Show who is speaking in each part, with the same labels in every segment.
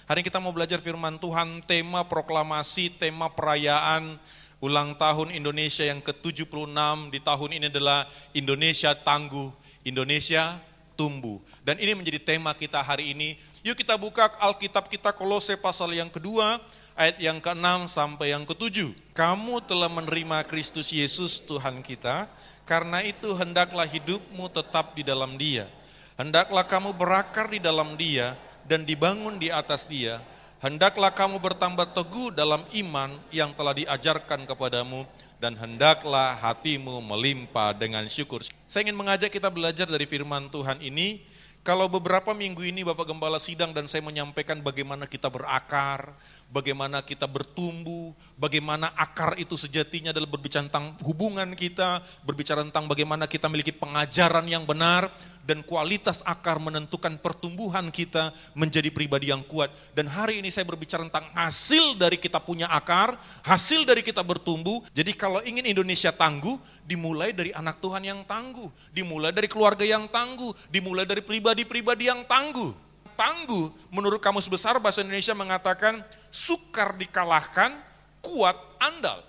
Speaker 1: Hari ini kita mau belajar firman Tuhan, tema proklamasi, tema perayaan ulang tahun Indonesia yang ke-76 di tahun ini adalah Indonesia Tangguh, Indonesia Tumbuh. Dan ini menjadi tema kita hari ini. Yuk kita buka Alkitab kita Kolose pasal yang kedua, ayat yang ke-6 sampai yang ke-7. Kamu telah menerima Kristus Yesus Tuhan kita, karena itu hendaklah hidupmu tetap di dalam Dia. Hendaklah kamu berakar di dalam Dia dan dibangun di atas Dia. Hendaklah kamu bertambah teguh dalam iman yang telah diajarkan kepadamu, dan hendaklah hatimu melimpah dengan syukur. Saya ingin mengajak kita belajar dari firman Tuhan ini. Kalau beberapa minggu ini Bapak Gembala sidang dan saya menyampaikan bagaimana kita berakar, bagaimana kita bertumbuh, bagaimana akar itu sejatinya adalah berbicara tentang hubungan kita, berbicara tentang bagaimana kita memiliki pengajaran yang benar, dan kualitas akar menentukan pertumbuhan kita menjadi pribadi yang kuat. Dan hari ini saya berbicara tentang hasil dari kita punya akar, hasil dari kita bertumbuh. Jadi kalau ingin Indonesia tangguh, dimulai dari anak Tuhan yang tangguh, dimulai dari keluarga yang tangguh, dimulai dari pribadi-pribadi yang tangguh. Tangguh menurut Kamus Besar Bahasa Indonesia mengatakan sukar dikalahkan, kuat andal.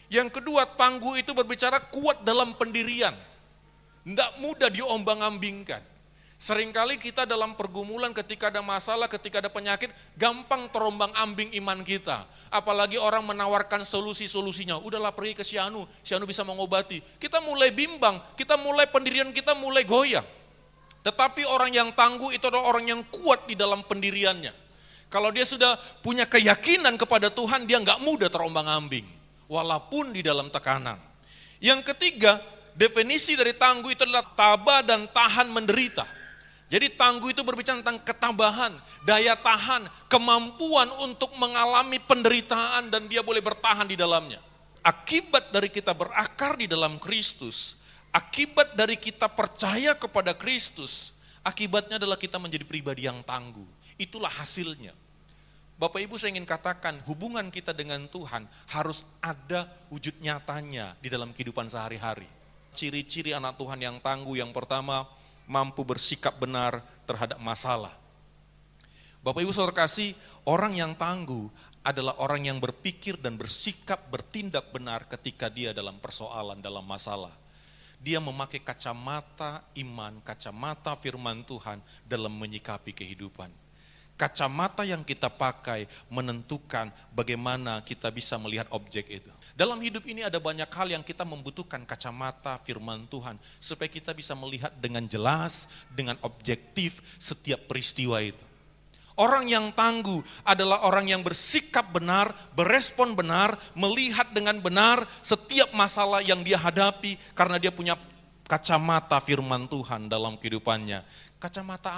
Speaker 1: Yang kedua, tangguh itu berbicara kuat dalam pendirian. Tidak mudah diombang-ambingkan. Seringkali kita dalam pergumulan ketika ada masalah, ketika ada penyakit, gampang terombang-ambing iman kita. Apalagi orang menawarkan solusi-solusinya. Udahlah pergi ke Sianu bisa mengobati. Kita mulai bimbang, pendirian kita mulai goyang. Tetapi orang yang tangguh itu adalah orang yang kuat di dalam pendiriannya. Kalau dia sudah punya keyakinan kepada Tuhan, dia nggak mudah terombang-ambing. Walaupun di dalam tekanan. Yang ketiga, definisi dari tangguh itu adalah tabah dan tahan menderita. Jadi tangguh itu berbicara tentang ketabahan, daya tahan, kemampuan untuk mengalami penderitaan dan dia boleh bertahan di dalamnya. Akibat dari kita berakar di dalam Kristus, akibat dari kita percaya kepada Kristus, akibatnya adalah kita menjadi pribadi yang tangguh. Itulah hasilnya. Bapak Ibu, saya ingin katakan hubungan kita dengan Tuhan harus ada wujud nyatanya di dalam kehidupan sehari-hari. Ciri-ciri anak Tuhan yang tangguh yang pertama, mampu bersikap benar terhadap masalah. Bapak Ibu saudara kasih, orang yang tangguh adalah orang yang berpikir dan bersikap bertindak benar ketika dia dalam persoalan, dalam masalah. Dia memakai kacamata iman, kacamata firman Tuhan dalam menyikapi kehidupan. Kacamata yang kita pakai menentukan bagaimana kita bisa melihat objek itu. Dalam hidup ini ada banyak hal yang kita membutuhkan kacamata firman Tuhan supaya kita bisa melihat dengan jelas, dengan objektif setiap peristiwa itu. Orang yang tangguh adalah orang yang bersikap benar, berespon benar, melihat dengan benar setiap masalah yang dia hadapi karena dia punya kacamata firman Tuhan dalam kehidupannya. Kacamata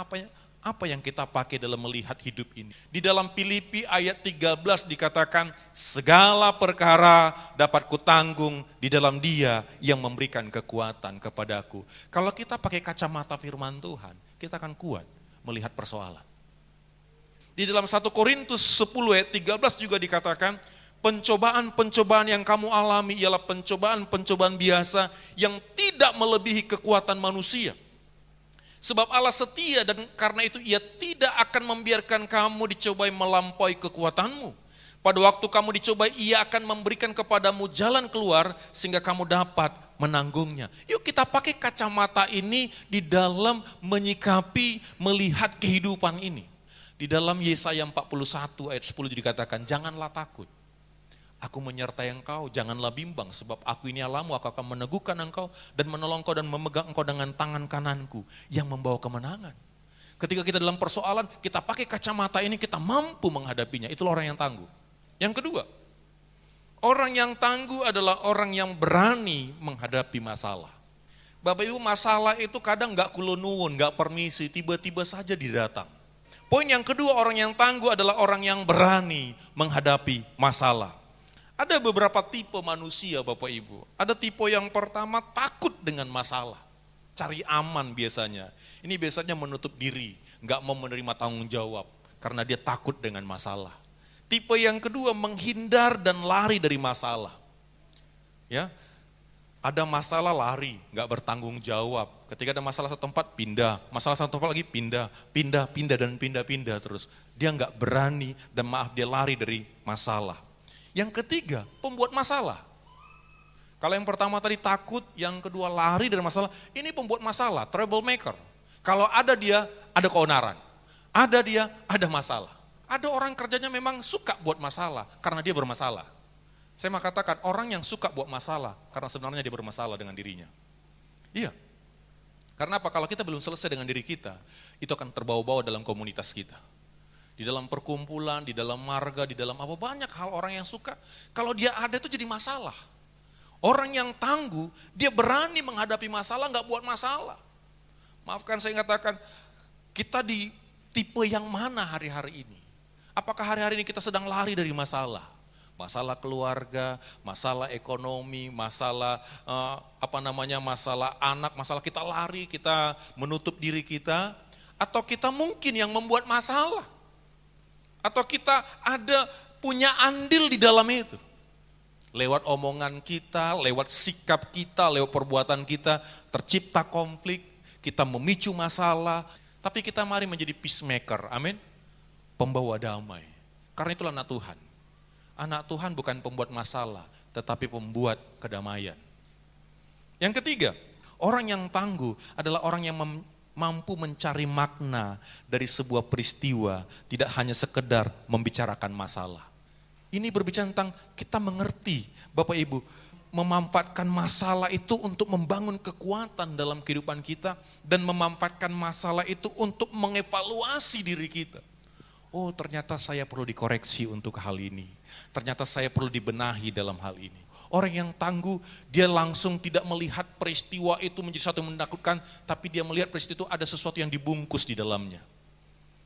Speaker 1: apa yang kita pakai dalam melihat hidup ini? Di dalam Filipi ayat 13 dikatakan, segala perkara dapat kutanggung di dalam Dia yang memberikan kekuatan kepadaku. Kalau kita pakai kacamata firman Tuhan, kita akan kuat melihat persoalan. Di dalam 1 Korintus 10 ayat 13 juga dikatakan, pencobaan-pencobaan yang kamu alami ialah pencobaan-pencobaan biasa yang tidak melebihi kekuatan manusia. Sebab Allah setia dan karena itu ia tidak akan membiarkan kamu dicobai melampaui kekuatanmu. Pada waktu kamu dicobai, ia akan memberikan kepadamu jalan keluar sehingga kamu dapat menanggungnya. Yuk kita pakai kacamata ini di dalam menyikapi, melihat kehidupan ini. Di dalam Yesaya 41 ayat 10 dikatakan, janganlah takut. Aku menyertai engkau, janganlah bimbang, sebab aku ini Allahmu, aku akan meneguhkan engkau dan menolong engkau dan memegang engkau dengan tangan kananku yang membawa kemenangan. Ketika kita dalam persoalan, kita pakai kacamata ini, kita mampu menghadapinya. Itulah orang yang tangguh. Yang kedua, orang yang tangguh adalah orang yang berani menghadapi masalah. Bapak Ibu, masalah itu kadang gak kulonuwun, gak permisi, tiba-tiba saja didatang. Poin yang kedua, orang yang tangguh adalah orang yang berani menghadapi masalah. Ada beberapa tipe manusia Bapak Ibu. Ada tipe yang pertama takut dengan masalah. Cari aman biasanya. Ini biasanya menutup diri, gak mau menerima tanggung jawab karena dia takut dengan masalah. Tipe yang kedua menghindar dan lari dari masalah. Ya, ada masalah lari, gak bertanggung jawab. Ketika ada masalah satu tempat pindah, masalah satu tempat lagi pindah terus. Dia nggak berani dan dia lari dari masalah. Yang ketiga, pembuat masalah. Kalau yang pertama tadi takut, yang kedua lari dari masalah, ini pembuat masalah, troublemaker. Kalau ada dia, ada keonaran. Ada dia, ada masalah. Ada orang kerjanya memang suka buat masalah, karena dia bermasalah. Saya mau katakan, orang yang suka buat masalah, karena sebenarnya dia bermasalah dengan dirinya. Iya. Karena apa? Kalau kita belum selesai dengan diri kita, itu akan terbawa-bawa dalam komunitas kita. Di dalam perkumpulan, di dalam marga, di dalam apa, banyak hal orang yang suka. Kalau dia ada itu jadi masalah. Orang yang tangguh, dia berani menghadapi masalah, nggak buat masalah. Maafkan saya katakan, kita di tipe yang mana hari-hari ini? Apakah hari-hari ini kita sedang lari dari masalah? Masalah keluarga, masalah ekonomi, masalah masalah anak, masalah kita lari, kita menutup diri kita, atau kita mungkin yang membuat masalah, atau kita ada punya andil di dalam itu. Lewat omongan kita, lewat sikap kita, lewat perbuatan kita, tercipta konflik, kita memicu masalah, tapi kita mari menjadi peacemaker, amin, pembawa damai. Karena itulah anak Tuhan. Anak Tuhan bukan pembuat masalah, tetapi pembuat kedamaian. Yang ketiga, orang yang tangguh adalah orang yang mampu mencari makna dari sebuah peristiwa, tidak hanya sekedar membicarakan masalah. Ini berbicara tentang kita mengerti, Bapak Ibu, memanfaatkan masalah itu untuk membangun kekuatan dalam kehidupan kita, dan memanfaatkan masalah itu untuk mengevaluasi diri kita. Oh, ternyata saya perlu dikoreksi untuk hal ini. Ternyata saya perlu dibenahi dalam hal ini. Orang yang tangguh, dia langsung tidak melihat peristiwa itu menjadi sesuatu yang menakutkan, tapi dia melihat peristiwa itu ada sesuatu yang dibungkus di dalamnya.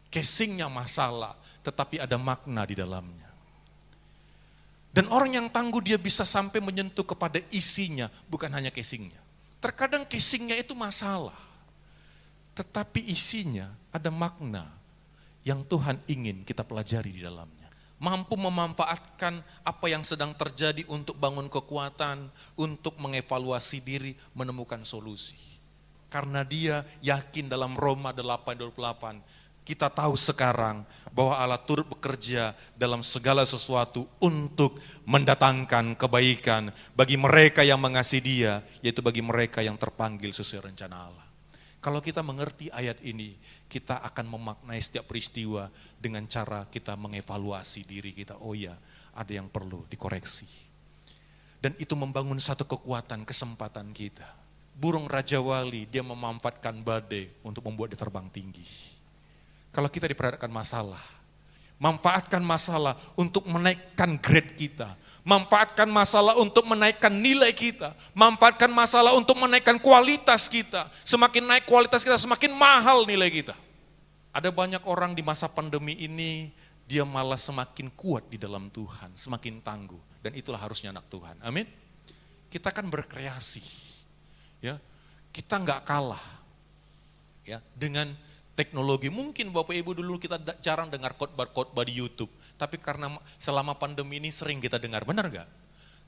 Speaker 1: Casingnya masalah, tetapi ada makna di dalamnya. Dan orang yang tangguh, dia bisa sampai menyentuh kepada isinya, bukan hanya casingnya. Terkadang casingnya itu masalah, tetapi isinya ada makna yang Tuhan ingin kita pelajari di dalamnya. Mampu memanfaatkan apa yang sedang terjadi untuk bangun kekuatan, untuk mengevaluasi diri, menemukan solusi. Karena dia yakin dalam Roma 8:28, kita tahu sekarang bahwa Allah turut bekerja dalam segala sesuatu untuk mendatangkan kebaikan bagi mereka yang mengasihi Dia, yaitu bagi mereka yang terpanggil sesuai rencana Allah. Kalau kita mengerti ayat ini, kita akan memaknai setiap peristiwa dengan cara kita mengevaluasi diri kita. Oh ya, ada yang perlu dikoreksi. Dan itu membangun satu kekuatan, kesempatan kita. Burung Raja Wali, dia memanfaatkan badai untuk membuat dia terbang tinggi. Kalau kita diperhadapkan masalah, manfaatkan masalah untuk menaikkan grade kita. Manfaatkan masalah untuk menaikkan nilai kita. Manfaatkan masalah untuk menaikkan kualitas kita. Semakin naik kualitas kita, semakin mahal nilai kita. Ada banyak orang di masa pandemi ini, dia malah semakin kuat di dalam Tuhan, semakin tangguh. Dan itulah harusnya anak Tuhan, amin. Kita kan berkreasi, ya. Kita nggak kalah ya dengan teknologi. Mungkin Bapak Ibu dulu kita jarang dengar khotbah di YouTube, tapi karena selama pandemi ini sering kita dengar, benar gak?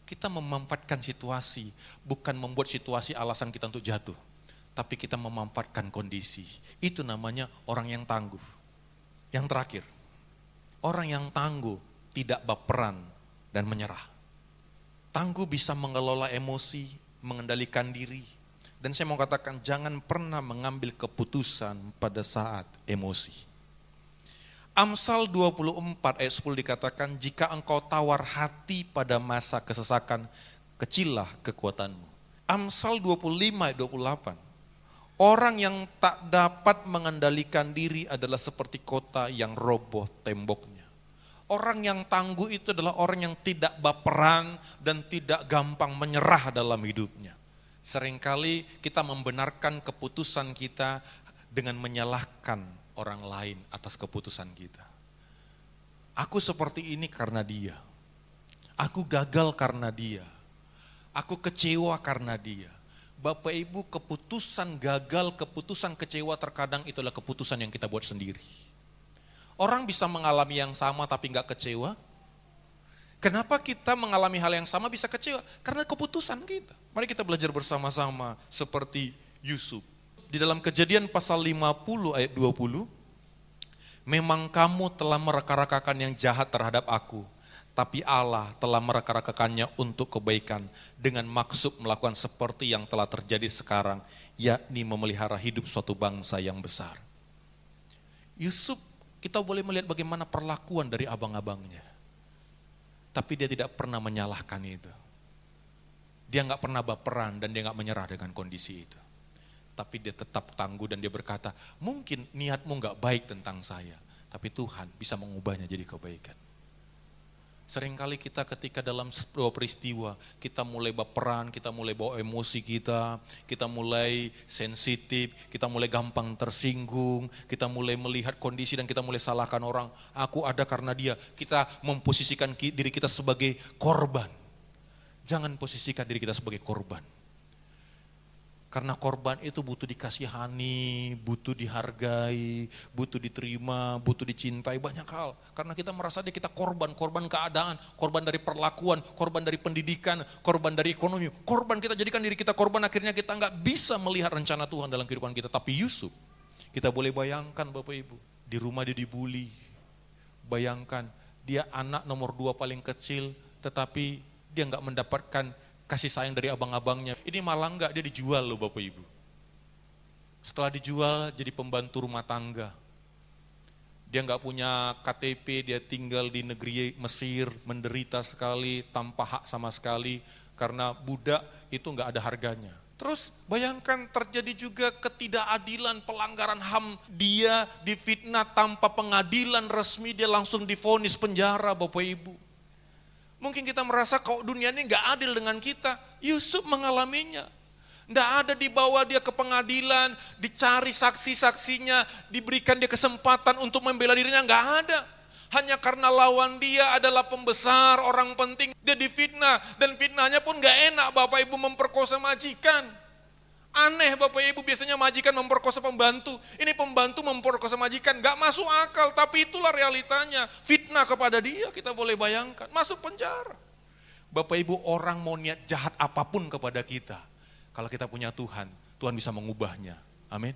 Speaker 1: Kita memanfaatkan situasi, bukan membuat situasi alasan kita untuk jatuh, tapi kita memanfaatkan kondisi. Itu namanya orang yang tangguh. Yang terakhir, orang yang tangguh tidak baperan dan menyerah. Tangguh bisa mengelola emosi, mengendalikan diri. Dan saya mau katakan, jangan pernah mengambil keputusan pada saat emosi. Amsal 24 ayat 10 dikatakan, jika engkau tawar hati pada masa kesesakan, kecillah kekuatanmu. Amsal 25 ayat 28, orang yang tak dapat mengendalikan diri adalah seperti kota yang roboh temboknya. Orang yang tangguh itu adalah orang yang tidak baperan dan tidak gampang menyerah dalam hidupnya. Seringkali kita membenarkan keputusan kita dengan menyalahkan orang lain atas keputusan kita. Aku seperti ini karena dia. Aku gagal karena dia. Aku kecewa karena dia. Bapak Ibu, keputusan gagal, keputusan kecewa terkadang itulah keputusan yang kita buat sendiri. Orang bisa mengalami yang sama tapi gak kecewa. Kenapa kita mengalami hal yang sama bisa kecewa? Karena keputusan kita. Mari kita belajar bersama-sama seperti Yusuf. Di dalam Kejadian pasal 50 ayat 20, Memang kamu telah mereka-rekakan yang jahat terhadap aku, tapi Allah telah mereka-rekakannya untuk kebaikan dengan maksud melakukan seperti yang telah terjadi sekarang, yakni memelihara hidup suatu bangsa yang besar. Yusuf, kita boleh melihat bagaimana perlakuan dari abang-abangnya. Tapi dia tidak pernah menyalahkan itu. Dia nggak pernah baperan dan dia nggak menyerah dengan kondisi itu. Tapi dia tetap tangguh dan dia berkata, mungkin niatmu nggak baik tentang saya, tapi Tuhan bisa mengubahnya jadi kebaikan. Seringkali kita ketika dalam sebuah peristiwa, kita mulai baperan, kita mulai bawa emosi kita mulai sensitif, kita mulai gampang tersinggung, kita mulai melihat kondisi dan kita mulai salahkan orang. Aku ada karena dia, kita memposisikan diri kita sebagai korban. Jangan posisikan diri kita sebagai korban. Karena korban itu butuh dikasihani, butuh dihargai, butuh diterima, butuh dicintai, banyak hal. Karena kita merasa kita korban keadaan, korban dari perlakuan, korban dari pendidikan, korban dari ekonomi. Korban kita jadikan diri kita korban, akhirnya kita nggak bisa melihat rencana Tuhan dalam kehidupan kita. Tapi Yusuf, kita boleh bayangkan Bapak Ibu, di rumah dia dibully. Bayangkan, dia anak nomor 2 paling kecil, tetapi dia nggak mendapatkan kasih sayang dari abang-abangnya. Ini malah enggak, dia dijual loh Bapak Ibu. Setelah dijual jadi pembantu rumah tangga. Dia enggak punya KTP, dia tinggal di negeri Mesir, menderita sekali, tanpa hak sama sekali. Karena budak itu enggak ada harganya. Terus bayangkan terjadi juga ketidakadilan, pelanggaran HAM. Dia difitnah tanpa pengadilan resmi, dia langsung divonis penjara Bapak Ibu. Mungkin kita merasa kok dunia ini gak adil dengan kita. Yusuf mengalaminya. Gak ada dibawa dia ke pengadilan, dicari saksi-saksinya, diberikan dia kesempatan untuk membela dirinya, gak ada. Hanya karena lawan dia adalah pembesar, orang penting, dia difitnah. Dan fitnahnya pun gak enak, Bapak Ibu memperkosa majikan. Aneh Bapak Ibu, biasanya majikan memperkosa pembantu. Ini pembantu memperkosa majikan, gak masuk akal, tapi itulah realitanya. Fitnah kepada dia, kita boleh bayangkan, masuk penjara. Bapak Ibu, orang mau niat jahat apapun kepada kita, kalau kita punya Tuhan, Tuhan bisa mengubahnya. Amin.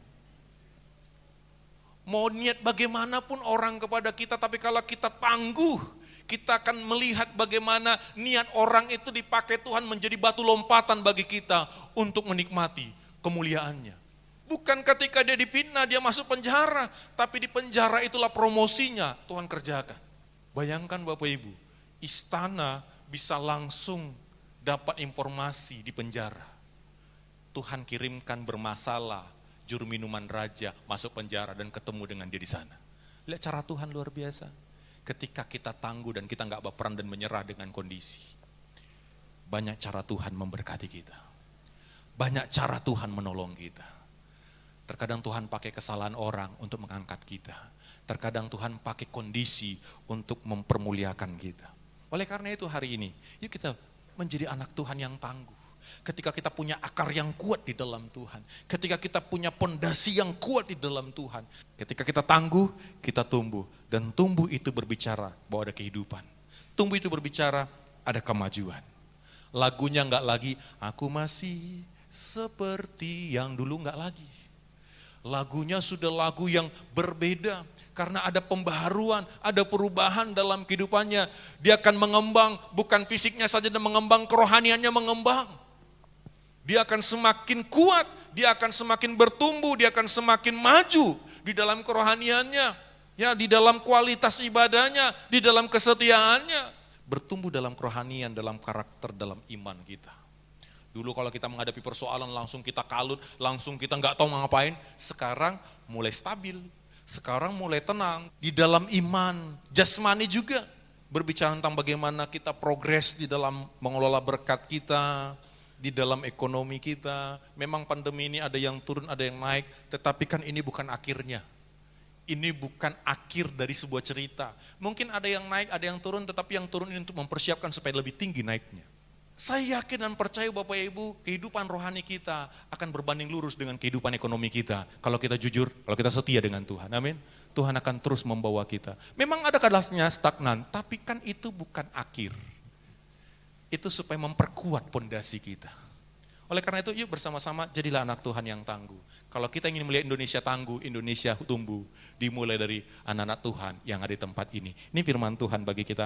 Speaker 1: Mau niat bagaimanapun orang kepada kita, tapi kalau kita tangguh, kita akan melihat bagaimana niat orang itu dipakai Tuhan menjadi batu lompatan bagi kita untuk menikmati kemuliaannya. Bukan ketika dia difitnah, dia masuk penjara, tapi di penjara itulah promosinya Tuhan kerjakan. Bayangkan Bapak Ibu, istana bisa langsung dapat informasi di penjara. Tuhan kirimkan bermasalah, juru minuman raja masuk penjara dan ketemu dengan dia di sana. Lihat cara Tuhan luar biasa. Ketika kita tangguh dan kita nggak baperan dan menyerah dengan kondisi. Banyak cara Tuhan memberkati kita. Banyak cara Tuhan menolong kita. Terkadang Tuhan pakai kesalahan orang untuk mengangkat kita. Terkadang Tuhan pakai kondisi untuk mempermuliakan kita. Oleh karena itu hari ini, yuk kita menjadi anak Tuhan yang tangguh. Ketika kita punya akar yang kuat di dalam Tuhan. Ketika kita punya pondasi yang kuat di dalam Tuhan. Ketika kita tangguh, kita tumbuh. Dan tumbuh itu berbicara bahwa ada kehidupan. Tumbuh itu berbicara ada kemajuan. Lagunya enggak lagi, aku masih seperti yang dulu, enggak lagi. Lagunya sudah lagu yang berbeda. Karena ada pembaharuan, ada perubahan dalam kehidupannya. Dia akan mengembang, bukan fisiknya saja dan mengembang, kerohaniannya mengembang. Dia akan semakin kuat, dia akan semakin bertumbuh, dia akan semakin maju di dalam kerohaniannya, ya, di dalam kualitas ibadahnya, di dalam kesetiaannya. Bertumbuh dalam kerohanian, dalam karakter, dalam iman kita. Dulu kalau kita menghadapi persoalan langsung kita kalut, langsung kita nggak tahu mau ngapain. Sekarang mulai stabil, sekarang mulai tenang. Di dalam iman, jasmani juga. Berbicara tentang bagaimana kita progres di dalam mengelola berkat kita, di dalam ekonomi kita. Memang pandemi ini ada yang turun, ada yang naik, tetapi kan ini bukan akhirnya. Ini bukan akhir dari sebuah cerita. Mungkin ada yang naik, ada yang turun, tetapi yang turun ini untuk mempersiapkan supaya lebih tinggi naiknya. Saya yakin dan percaya Bapak Ibu, kehidupan rohani kita akan berbanding lurus dengan kehidupan ekonomi kita. Kalau kita jujur, kalau kita setia dengan Tuhan, amin. Tuhan akan terus membawa kita. Memang ada kadangnya stagnan, tapi kan itu bukan akhir. Itu supaya memperkuat pondasi kita. Oleh karena itu, yuk bersama-sama jadilah anak Tuhan yang tangguh. Kalau kita ingin melihat Indonesia tangguh, Indonesia tumbuh, dimulai dari anak-anak Tuhan yang ada di tempat ini. Ini firman Tuhan bagi kita.